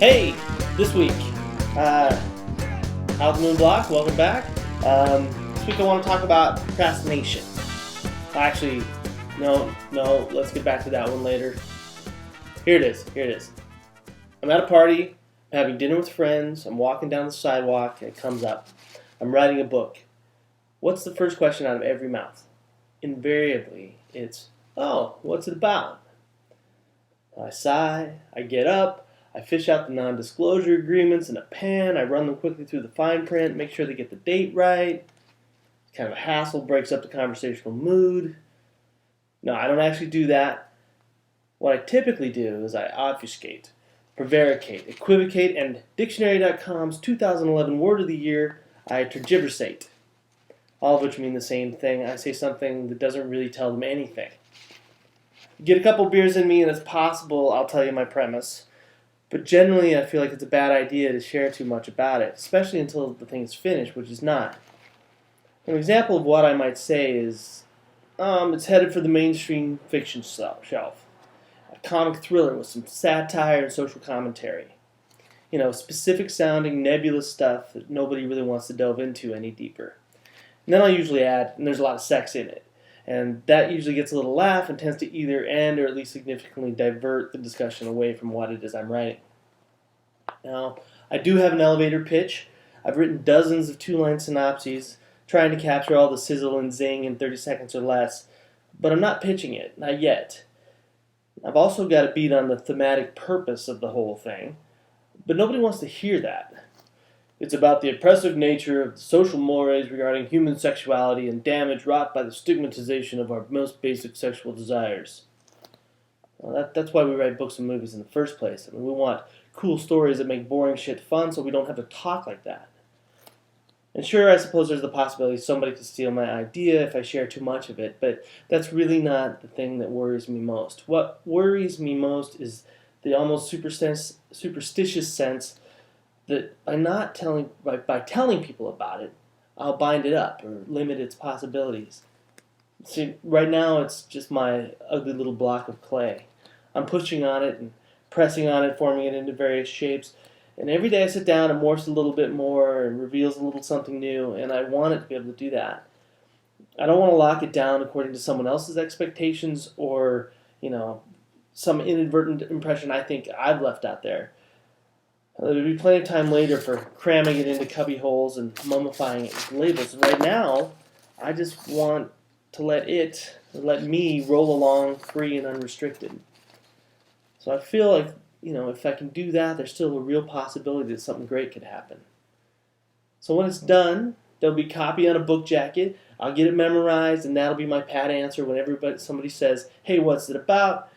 Hey, this week, Out the Moon Block, welcome back. This week I want to talk about procrastination. Actually, no, let's get back to that one later. Here it is. I'm at a party, I'm having dinner with friends, I'm walking down the sidewalk, and it comes up. I'm writing a book. What's the first question out of every mouth? Invariably, it's, oh, what's it about? I sigh, I get up, I fish out the non-disclosure agreements in a pen, I run them quickly through the fine print, make sure they get the date right. It's kind of a hassle, breaks up the conversational mood. No, I don't actually do that. What I typically do is I obfuscate, prevaricate, equivocate, and Dictionary.com's 2011 word of the year, I tergiversate. All of which mean the same thing. I say something that doesn't really tell them anything. Get a couple beers in me and it's possible I'll tell you my premise. But generally, I feel like it's a bad idea to share too much about it, especially until the thing is finished, which is not. An example of what I might say is, it's headed for the mainstream fiction shelf. A comic thriller with some satire and social commentary. You know, specific sounding, nebulous stuff that nobody really wants to delve into any deeper. And then I'll usually add, and there's a lot of sex in it. And that usually gets a little laugh and tends to either end or at least significantly divert the discussion away from what it is I'm writing. Now, I do have an elevator pitch. I've written dozens of two-line synopses, trying to capture all the sizzle and zing in 30 seconds or less, but I'm not pitching it, not yet. I've also got a beat on the thematic purpose of the whole thing, but nobody wants to hear that. It's about the oppressive nature of the social mores regarding human sexuality and damage wrought by the stigmatization of our most basic sexual desires. Well, that's why we write books and movies in the first place. I mean, we want cool stories that make boring shit fun so we don't have to talk like that. And sure, I suppose there's the possibility somebody could steal my idea if I share too much of it, but that's really not the thing that worries me most. What worries me most is the almost superstitious sense that by telling people about it, I'll bind it up or limit its possibilities. See, right now it's just my ugly little block of clay. I'm pushing on it and pressing on it, forming it into various shapes, and every day I sit down, it morphs a little bit more and reveals a little something new, and I want it to be able to do that. I don't want to lock it down according to someone else's expectations or, some inadvertent impression I think I've left out there. There'll be plenty of time later for cramming it into cubby holes and mummifying it with labels. And right now, I just want to let me roll along free and unrestricted. So I feel like, if I can do that, there's still a real possibility that something great could happen. So when it's done, there'll be copy on a book jacket. I'll get it memorized, and that'll be my pat answer when somebody says, "Hey, what's it about?"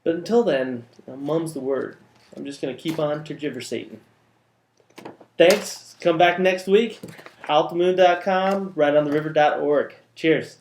But until then, mum's the word. I'm just going to keep on tergiversating. Thanks. Come back next week. Outthemoon.com, rideontheriver.org. Cheers.